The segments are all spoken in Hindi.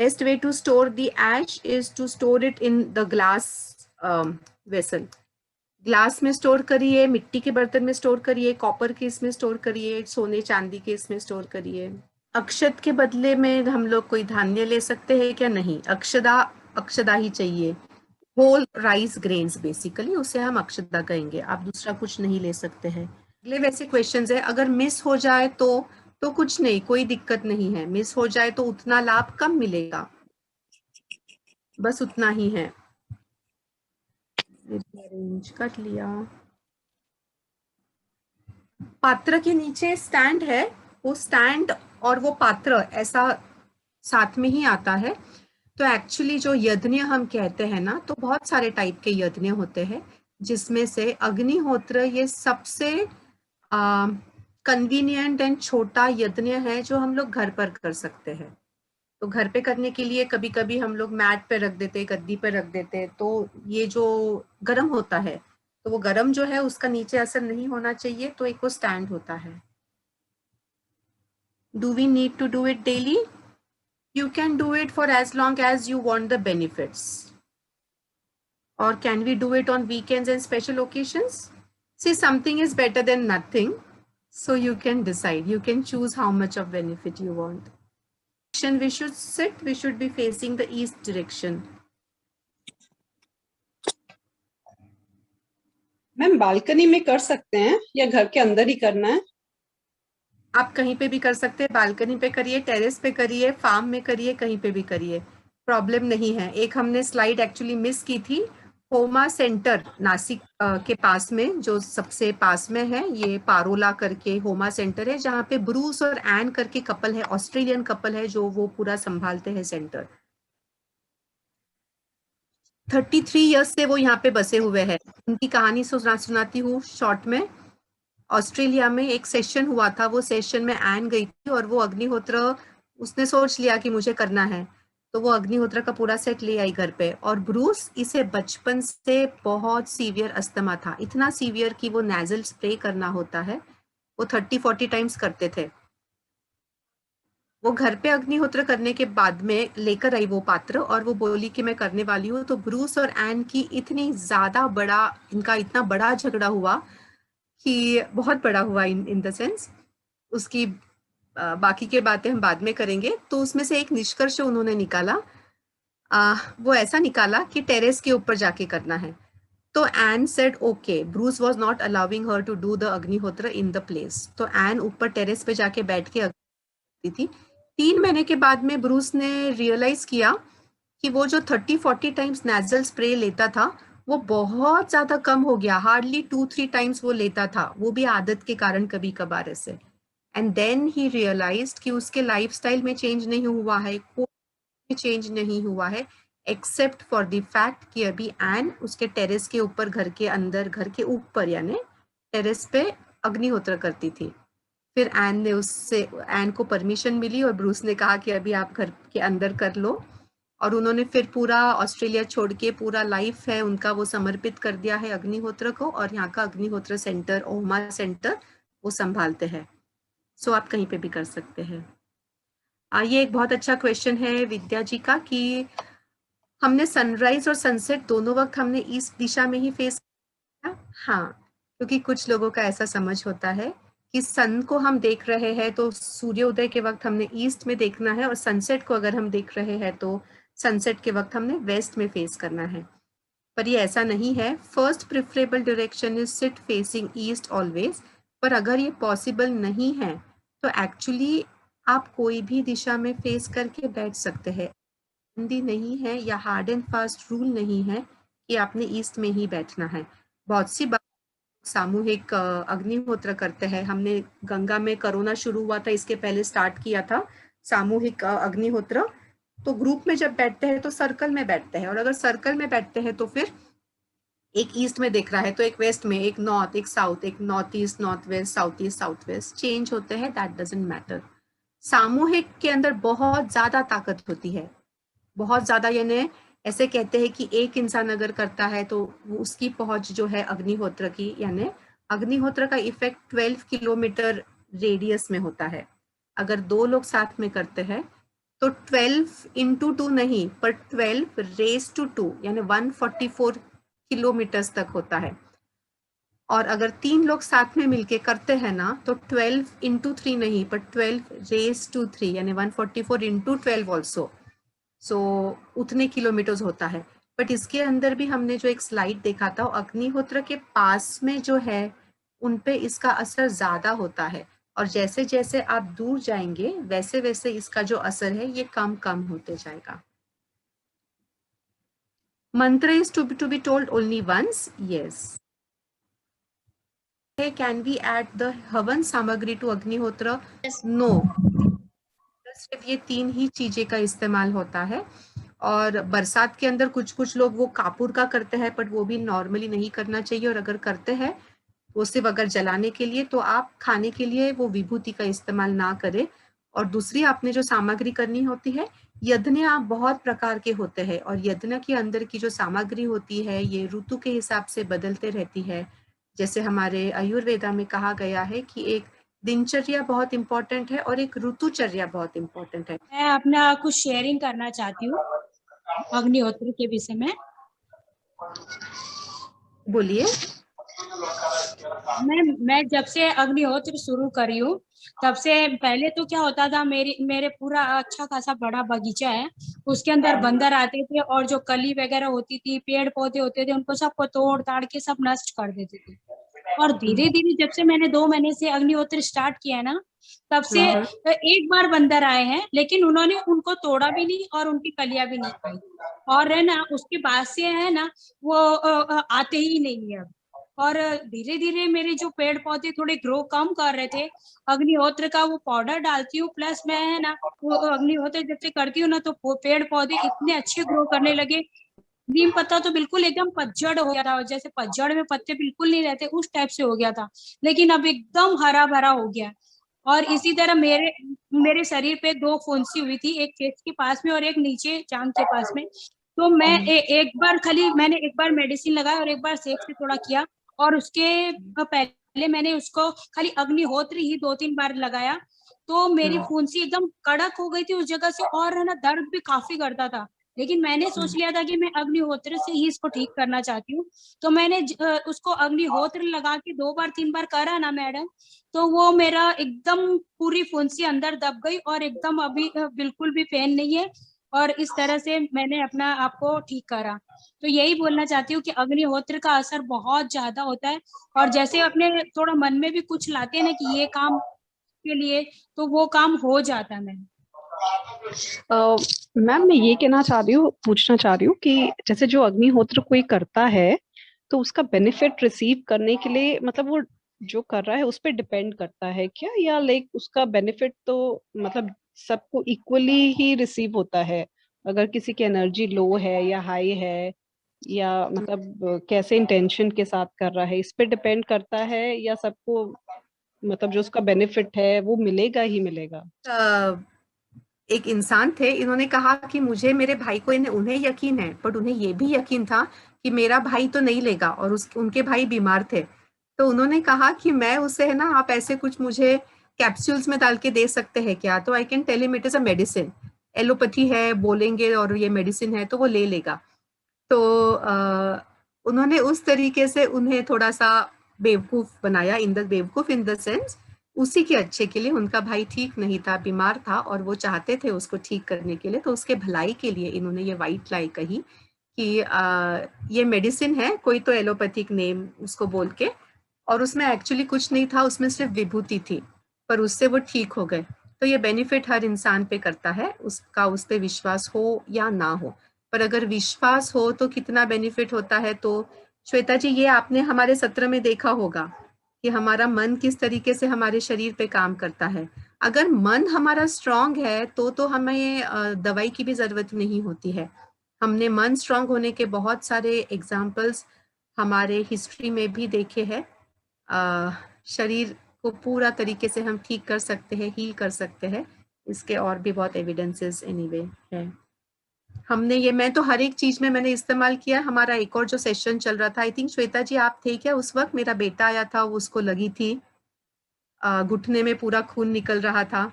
Best way to store the ash is to store it in the glass vessel. Glass में स्टोर करिए, मिट्टी के बर्तन में स्टोर करिए, कॉपर के इसमें स्टोर करिए, सोने चांदी के इसमें स्टोर करिए। अक्षत के बदले में हम लोग कोई धान्य ले सकते हैं क्या? नहीं, अक्षदा ही चाहिए। होल राइस ग्रेन्स बेसिकली, उसे हम अक्षदा कहेंगे। आप दूसरा कुछ नहीं ले सकते हैं। अगले वैसे क्वेश्चंस है, अगर मिस हो जाए तो कुछ नहीं, कोई दिक्कत नहीं है। मिस हो जाए तो उतना लाभ कम मिलेगा, बस उतना ही है। अरेंज कर लिया। पात्र के नीचे स्टैंड है, वो स्टैंड और वो पात्र ऐसा साथ में ही आता है। तो एक्चुअली जो यज्ञ हम कहते हैं ना, तो बहुत सारे टाइप के यज्ञ होते हैं, जिसमें से अग्निहोत्र ये सबसे कन्वीनियंट एंड छोटा यज्ञ है जो हम लोग घर पर कर सकते हैं। तो घर पे करने के लिए कभी कभी हम लोग मैट पे रख देते, गद्दी पे रख देते, तो ये जो गर्म होता है, तो वो गर्म जो है उसका नीचे असर नहीं होना चाहिए, तो एक वो स्टैंड होता है। Do we need to do it daily? You can do it for as long as you want the benefits. Or can we do it on weekends and special occasions? See, something is better than nothing. So you can decide. You can choose how much of benefit you want. We should sit, we should be facing the east direction. Ma'am balcony में कर सकते हैं या घर के अंदर ही करना है? आप कहीं पे भी कर सकते हैं, बालकनी पे करिए, टेरेस पे करिए, फार्म में करिए, कहीं पे भी करिए, प्रॉब्लम नहीं है। एक हमने स्लाइड एक्चुअली मिस की थी, होमा सेंटर नासिक के पास में, जो सबसे पास में है, ये पारोला करके होमा सेंटर है, जहाँ पे ब्रूस और एन करके कपल है, ऑस्ट्रेलियन कपल है, जो वो पूरा संभालते हैं सेंटर। 33 ईयर्स से वो यहाँ पे बसे हुए हैं। उनकी कहानी सुनाती हूँ शॉर्ट में। ऑस्ट्रेलिया में एक सेशन हुआ था, वो सेशन में एन गई थी और वो अग्निहोत्र, उसने सोच लिया कि मुझे करना है, तो वो अग्निहोत्र का पूरा सेट ले आई घर पे। और ब्रूस, इसे बचपन से बहुत सीवियर अस्थमा था, इतना सीवियर कि वो नेजल स्प्रे करना होता है, वो 30-40 टाइम्स करते थे। वो घर पे अग्निहोत्र करने के बाद में लेकर आई वो पात्र, और वो बोली कि मैं करने वाली हूँ। तो ब्रूस और एन की इतनी ज्यादा बड़ा, इनका इतना बड़ा झगड़ा हुआ कि बहुत बड़ा हुआ इन द सेंस, उसकी बाकी के बातें हम बाद में करेंगे। तो उसमें से एक निष्कर्ष उन्होंने निकाला, वो ऐसा निकाला कि टेरेस के ऊपर जाके करना है। तो Ann said okay, Bruce was not allowing her to do the agnihotra in the place. तो एन ऊपर टेरेस पे जाके बैठ के करती थी। 3 महीने के बाद में ब्रूस ने रियलाइज किया कि वो जो 30-40 टाइम्स नेजल स्प्रे लेता था, वो बहुत ज्यादा कम हो गया, हार्डली 2-3 टाइम्स वो लेता था, वो भी आदत के कारण कभी कभार ऐसे। एंड देन ही रियलाइज्ड कि उसके लाइफस्टाइल में चेंज नहीं हुआ है, कोई चेंज नहीं हुआ है, एक्सेप्ट फॉर द फैक्ट कि अभी एन उसके टेरेस के ऊपर, घर के अंदर, घर के ऊपर यानी टेरेस पे अग्निहोत्र करती थी। फिर एन को परमिशन मिली और ब्रूस ने कहा कि अभी आप घर के अंदर कर लो, और उन्होंने फिर पूरा ऑस्ट्रेलिया छोड़ के, पूरा लाइफ है उनका, वो समर्पित कर दिया है अग्निहोत्र को, और यहाँ का अग्निहोत्र सेंटर, ओमा सेंटर, वो संभालते हैं। सो आप कहीं पे भी कर सकते हैं। ये एक बहुत अच्छा क्वेश्चन है विद्या जी का, कि हमने सनराइज और सनसेट दोनों वक्त हमने ईस्ट दिशा में ही फेस किया। हाँ, क्योंकि कुछ लोगों का ऐसा समझ होता है कि सन को हम देख रहे हैं तो सूर्योदय के वक्त हमने ईस्ट में देखना है, और सनसेट को अगर हम देख रहे हैं तो सनसेट के वक्त हमने वेस्ट में फेस करना है। पर ये ऐसा नहीं है। First preferable direction is seat facing east always. पर अगर ये पॉसिबल नहीं है तो एक्चुअली आप कोई भी दिशा में फेस करके बैठ सकते हैं। हिंदी नहीं है या हार्ड एंड फास्ट रूल नहीं है कि आपने ईस्ट में ही बैठना है। बहुत सी बात सामूहिक अग्निहोत्र करते हैं। हमने गंगा में कोरोना शुरू हुआ था, इसके पहले स्टार्ट किया था सामूहिक अग्निहोत्र। तो ग्रुप में जब बैठते हैं तो सर्कल में बैठते हैं, और अगर सर्कल में बैठते हैं तो फिर एक ईस्ट में देख रहा है तो एक वेस्ट में, एक नॉर्थ, एक साउथ, एक north east, north west, south west change होते हैं, दैट डजंट मैटर। सामूहिक के अंदर बहुत ज्यादा ताकत होती है, बहुत ज्यादा। यानी ऐसे कहते हैं कि एक इंसान अगर करता है तो उसकी पहुंच जो है अग्निहोत्र की, यानी अग्निहोत्र का इफेक्ट 12 किलोमीटर रेडियस में होता है। अगर 2 लोग साथ में करते हैं तो 12 into 2 नहीं, पर 12 raised to 2 यानी 144 किलोमीटर तक होता है। और अगर 3 लोग साथ में मिलके करते हैं ना, तो 12 into 3 नहीं, पर 12 raised to 3 यानी 144 into 12 ऑल्सो। सो उतने किलोमीटर्स होता है। बट इसके अंदर भी हमने जो एक स्लाइड देखा था, अग्निहोत्र के पास में जो है उन पे इसका असर ज्यादा होता है, और जैसे जैसे आप दूर जाएंगे वैसे वैसे इसका जो असर है ये कम कम होते जाएगा। Mantra is to be told only once, yes. Can we add the havan samagri to अग्निहोत्र? नो, सिर्फ ये 3 ही चीजें का इस्तेमाल होता है। और बरसात के अंदर कुछ कुछ लोग वो कापूर का करते हैं, बट वो भी नॉर्मली नहीं करना चाहिए, और अगर करते हैं वो सिर्फ अगर जलाने के लिए, तो आप खाने के लिए वो विभूति का इस्तेमाल ना करें। और दूसरी आपने जो सामग्री करनी होती है, यज्ञ आप बहुत प्रकार के होते हैं, और यज्ञ के अंदर की जो सामग्री होती है ये ऋतु के हिसाब से बदलते रहती है। जैसे हमारे आयुर्वेदा में कहा गया है कि एक दिनचर्या बहुत इंपॉर्टेंट है और एक ऋतुचर्या बहुत इंपॉर्टेंट है। मैं अपना कुछ शेयरिंग करना चाहती हूँ अग्निहोत्र के विषय में। बोलिए। मैं जब से अग्निहोत्र शुरू करी हूँ, तब से पहले तो क्या होता था, मेरे पूरा अच्छा खासा बड़ा बगीचा है, उसके अंदर बंदर आते थे और जो कली वगैरह होती थी, पेड़ पौधे होते थे, उनको सबको तोड़ ताड़ के सब नष्ट कर देते थे। और धीरे धीरे जब से मैंने 2 महीने से अग्निहोत्र स्टार्ट किया है ना, तब से एक बार बंदर आए हैं, लेकिन उन्होंने उनको तोड़ा भी नहीं और उनकी कलियां भी नहीं खाई। और है ना, उसके बाद से है ना वो आते ही नहीं है अब। और धीरे धीरे मेरे जो पेड़ पौधे थोड़े ग्रो कम कर रहे थे, अग्निहोत्र का वो पाउडर डालती हूँ, प्लस मैं है ना वो अग्निहोत्र जब से करती हूँ ना, तो पेड़ पौधे इतने अच्छे ग्रो करने लगे। नीम पत्ता तो बिल्कुल एकदम पतझड़ हो गया था, जैसे पतझड़ में पत्ते बिल्कुल नहीं रहते उस टाइप से हो गया था, लेकिन अब एकदम हरा भरा हो गया। और इसी तरह मेरे मेरे शरीर पे 2 फुंसी हुई थी, एक चेस्ट के पास में और एक नीचे जांघ के पास में। तो मैं एक बार खाली मैंने एक बार मेडिसिन लगाया और एक बार सेक से थोड़ा किया, और उसके पहले मैंने उसको खाली अग्निहोत्र ही 2-3 बार लगाया, तो मेरी फुंसी एकदम कड़क हो गई थी उस जगह से, और है ना दर्द भी काफी करता था। लेकिन मैंने सोच लिया था कि मैं अग्निहोत्र से ही इसको ठीक करना चाहती हूँ, तो मैंने उसको अग्निहोत्र लगा के 2 बार 3 बार करा ना मैडम, तो वो मेरा एकदम पूरी फुंसी अंदर दब गई और एकदम अभी बिल्कुल भी पेन नहीं है, और इस तरह से मैंने अपना आपको ठीक करा। तो यही बोलना चाहती हूँ कि अग्निहोत्र का असर बहुत ज्यादा होता है, और जैसे अपने थोड़ा मन में भी कुछ लाते हैं ना कि ये काम के लिए, तो वो काम हो जाता है। मैम मैम मैं ये कहना चाह रही हूँ, पूछना चाह रही हूँ कि जैसे जो अग्निहोत्र कोई करता है तो उसका बेनिफिट रिसीव करने के लिए मतलब वो जो कर रहा है उस पर डिपेंड करता है क्या, या लाइक उसका बेनिफिट तो मतलब सबको इक्वली ही रिसीव होता है? अगर किसी की एनर्जी लो है या हाई है, या मतलब कैसे इंटेंशन के साथ कर रहा है, इस पे डिपेंड करता है, या सबको मतलब जो उसका बेनिफिट है वो मिलेगा ही मिलेगा? एक इंसान थे, इन्होंने कहा कि मुझे मेरे भाई को उन्हें यकीन है, बट उन्हें ये भी यकीन था कि मेरा भाई तो नहीं लेगा, और उनके भाई बीमार थे। तो उन्होंने कहा कि मैं उसे है ना, आप ऐसे कुछ मुझे कैप्सूल्स में डाल के दे सकते हैं क्या? तो I can tell him it is a medicine, allopathy है बोलेंगे और ये मेडिसिन है तो वो ले लेगा। तो उन्होंने उस तरीके से उन्हें थोड़ा सा बेवकूफ बनाया, बेवकूफ इन द सेंस उसी के अच्छे के लिए। उनका भाई ठीक नहीं था, बीमार था, और वो चाहते थे उसको ठीक करने के लिए, तो उसके भलाई के लिए इन्होंने ये वाइट लाई कही कि ये मेडिसिन है, कोई तो एलोपैथिक नेम उसको बोल के, और उसमें एक्चुअली कुछ नहीं था, उसमें सिर्फ विभूति थी, पर उससे वो ठीक हो गए। तो ये बेनिफिट हर इंसान पे करता है, उसका उस पे विश्वास हो या ना हो, पर अगर विश्वास हो तो कितना बेनिफिट होता है। तो श्वेता जी, ये आपने हमारे सत्र में देखा होगा कि हमारा मन किस तरीके से हमारे शरीर पे काम करता है। अगर मन हमारा स्ट्रांग है तो हमें दवाई की भी जरूरत नहीं होती है। हमने मन स्ट्रांग होने के बहुत सारे एग्जाम्पल्स हमारे हिस्ट्री में भी देखे हैं। शरीर को पूरा तरीके से हम ठीक कर सकते हैं, हील कर सकते हैं, इसके और भी बहुत एविडेंसेस एनीवे है। हमने ये, मैं तो हर एक चीज में मैंने इस्तेमाल किया। हमारा एक और जो सेशन चल रहा था, आई थिंक श्वेता जी आप थे क्या उस वक्त? मेरा बेटा आया था, उसको लगी थी घुटने में पूरा खून निकल रहा था,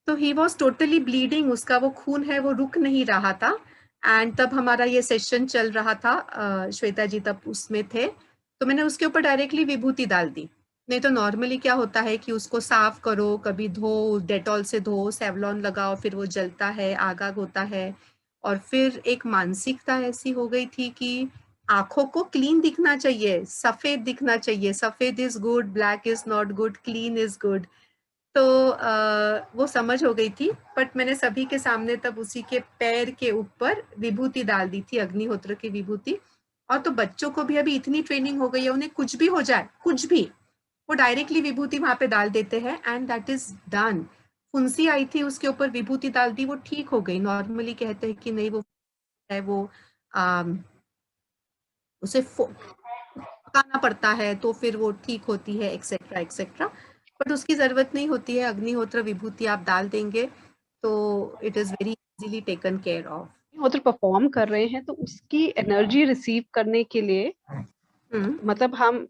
तो ही वॉज टोटली ब्लीडिंग, उसका वो खून है वो रुक नहीं रहा था। एंड तब हमारा ये सेशन चल रहा था, श्वेता जी तब उसमें थे, तो मैंने उसके ऊपर डायरेक्टली विभूति डाल दी। नहीं तो नॉर्मली क्या होता है कि उसको साफ करो, कभी धो, डेटॉल से धो, सेवलॉन लगाओ, फिर वो जलता है, आग आग होता है। और फिर एक मानसिकता ऐसी हो गई थी कि आंखों को क्लीन दिखना चाहिए, सफेद दिखना चाहिए, सफेद is good, black is not good, clean is good. तो वो समझ हो गई थी, बट मैंने सभी के सामने तब उसी के पैर के ऊपर विभूति डाल दी थी, अग्निहोत्र की विभूति। और तो बच्चों को भी अभी इतनी ट्रेनिंग हो गई है, उन्हें कुछ भी हो जाए, कुछ भी, वो डायरेक्टली विभूति वहां पे डाल देते हैं एंड दैट इज डन। फुंसी आई थी, उसके ऊपर विभूति डाल दी, वो ठीक हो गई। नॉर्मली कहते हैं कि नहीं वो है वो उसे पकाना पड़ता है तो फिर वो ठीक होती है, एक्सेट्रा एक्सेट्रा, बट उसकी जरूरत नहीं होती है। अग्निहोत्र विभूति आप डाल देंगे तो it is very easily taken care of. अग्निहोत्र परफॉर्म कर रहे हैं तो उसकी एनर्जी रिसीव करने के लिए मतलब हम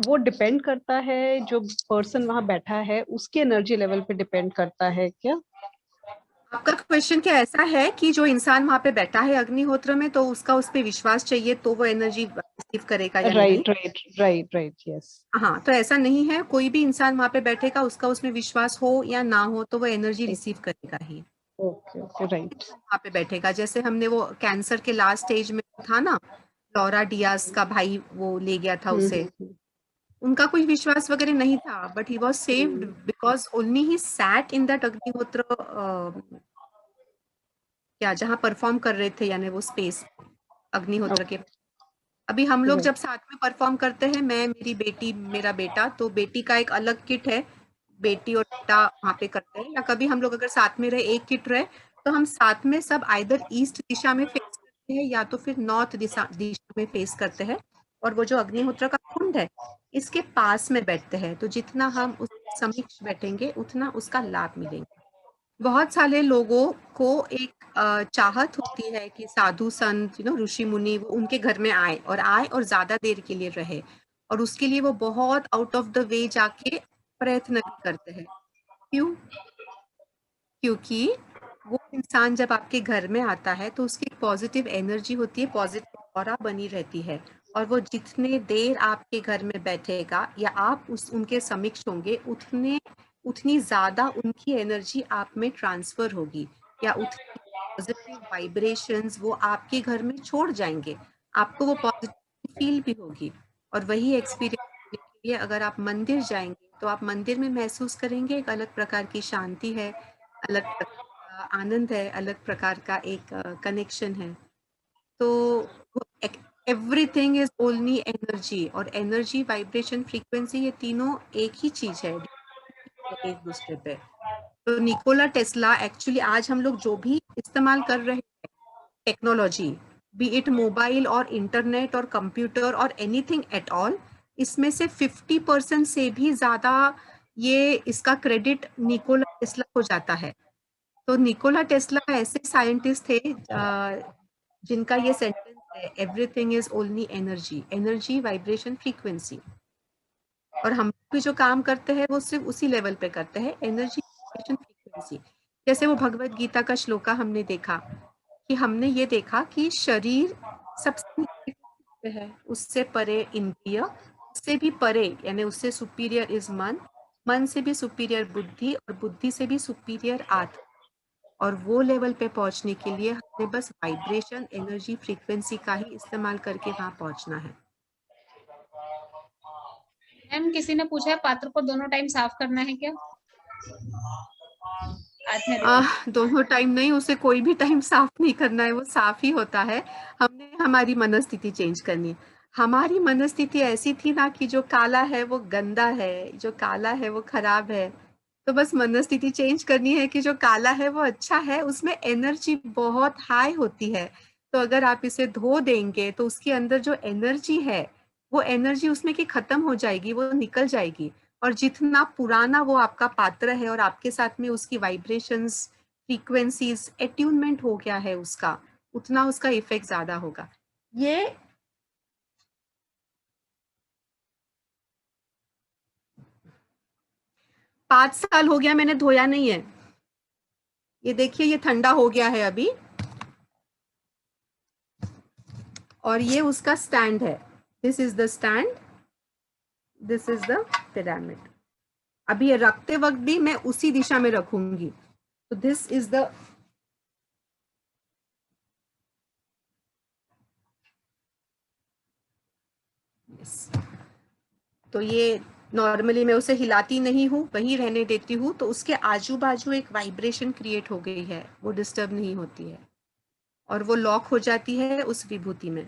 वो डिपेंड करता है, जो पर्सन वहां बैठा है उसके एनर्जी लेवल पे डिपेंड करता है क्या? आपका क्वेश्चन क्या ऐसा है कि जो इंसान वहां पे बैठा है अग्निहोत्र में, तो उसका उस पर विश्वास चाहिए तो वो एनर्जी रिसीव करेगा या नहीं? Right right right right, yes. हाँ, तो ऐसा नहीं है, कोई भी इंसान वहां पे बैठेगा, उसका उसमें विश्वास हो या ना हो, तो वो एनर्जी रिसीव करेगा ही। Okay okay, right. वहां पे बैठेगा, जैसे हमने वो कैंसर के लास्ट स्टेज में था ना, लॉरा डियाज का भाई वो ले गया था उसे, उनका कोई विश्वास वगैरह नहीं था, but he was saved because only he sat in that अग्निहोत्र, क्या जहां परफॉर्म कर रहे थे, यानी वो स्पेस अग्निहोत्र के। अभी हम लोग जब साथ में परफॉर्म करते हैं, मैं, मेरी बेटी, मेरा बेटा, तो बेटी का एक अलग किट है, बेटी और बेटा वहां पे करते हैं। या कभी हम लोग अगर साथ में रहे, एक किट रहे, तो हम साथ में सब आइदर ईस्ट दिशा में फेस करते हैं या तो फिर नॉर्थ दिशा में फेस करते हैं। और वो जो अग्निहोत्र का कुंड है, इसके पास में बैठते हैं, तो जितना हम उस समीक्ष बैठेंगे उतना उसका लाभ मिलेंगे। बहुत सारे लोगों को एक चाहत होती है कि साधु संत, ऋषि मुनि, वो उनके घर में आए और ज्यादा देर के लिए रहे, और उसके लिए वो बहुत आउट ऑफ द वे जाके प्रयत्न भी करते हैं। क्यों? क्योंकि वो इंसान जब आपके घर में आता है तो उसकी पॉजिटिव एनर्जी होती है, पॉजिटिव ऑरा बनी रहती है, और वो जितने देर आपके घर में बैठेगा या आप उनके समक्ष होंगे, उतनी ज्यादा उनकी एनर्जी आप में ट्रांसफर होगी, या उतनी पॉजिटिव वाइब्रेशंस वो आपके घर में छोड़ जाएंगे, आपको वो पॉजिटिव फील भी होगी। और वही एक्सपीरियंस करने के लिए अगर आप मंदिर जाएंगे, तो आप मंदिर में महसूस करेंगे एक अलग प्रकार की शांति है, अलग प्रकार का आनंद है, अलग प्रकार का एक कनेक्शन है। तो एवरीथिंग इज ओनली एनर्जी, और एनर्जी, वाइब्रेशन, फ्रीक्वेंसी, ये तीनों एक ही चीज है, एक दूसरे पे। तो निकोला टेस्ला एक्चुअली, आज हम लोग जो भी इस्तेमाल कर रहे हैं टेक्नोलॉजी, बी इट मोबाइल और इंटरनेट और कंप्यूटर और एनीथिंग एट ऑल, इसमें से 50% से भी ज्यादा ये इसका क्रेडिट निकोला टेस्ला को जाता है। तो निकोला टेस्ला ऐसे साइंटिस्ट थे जिनका ये सेंटेंस है, everything is only energy, energy, vibration, frequency. और हम भी जो काम करते हैं वो सिर्फ उसी लेवल पे करते हैं, एनर्जी, वाइब्रेशन, फ्रीक्वेंसी। जैसे वो भगवत गीता का श्लोका हमने देखा, कि हमने ये देखा कि शरीर सबसे नीचे है, उससे परे इंद्रिय, उससे भी परे यानी उससे सुपीरियर इज मन, मन से भी सुपीरियर बुद्धि, और बुद्धि से भी सुपीरियर आत्मा। और वो लेवल पे पहुंचने के लिए हमें बस वाइब्रेशन, एनर्जी, फ्रीक्वेंसी का ही इस्तेमाल करके वहां पहुंचना है। मैम किसी ने पूछा है पात्र को दोनों टाइम साफ करना है क्या? दोनों टाइम नहीं, उसे कोई भी टाइम साफ नहीं करना है, वो साफ ही होता है। हमने हमारी मनस्थिति चेंज करनी है। हमारी मनस्थिति ऐसी थी ना कि जो काला है वो गंदा है, जो काला है वो खराब है। तो बस मनस्थिति चेंज करनी है कि जो काला है वो अच्छा है, उसमें एनर्जी बहुत हाई होती है। तो अगर आप इसे धो देंगे तो उसके अंदर जो एनर्जी है, वो एनर्जी उसमें की खत्म हो जाएगी, वो निकल जाएगी। और जितना पुराना वो आपका पात्र है और आपके साथ में उसकी वाइब्रेशंस, फ्रीक्वेंसीज, एट्यूनमेंट हो गया है उसका, उतना उसका इफेक्ट ज्यादा होगा। ये 5 साल हो गया मैंने धोया नहीं है, ये देखिए ये ठंडा हो गया है अभी, और ये उसका स्टैंड है। This is the stand, this is the pyramid. अभी ये रखते वक्त भी मैं उसी दिशा में रखूंगी। तो दिस इज द तो ये नॉर्मली मैं उसे हिलाती नहीं हूँ, वहीं रहने देती हूँ, तो उसके आजू बाजू एक वाइब्रेशन क्रिएट हो गई है, वो डिस्टर्ब नहीं होती है और वो लॉक हो जाती है उस विभूति में।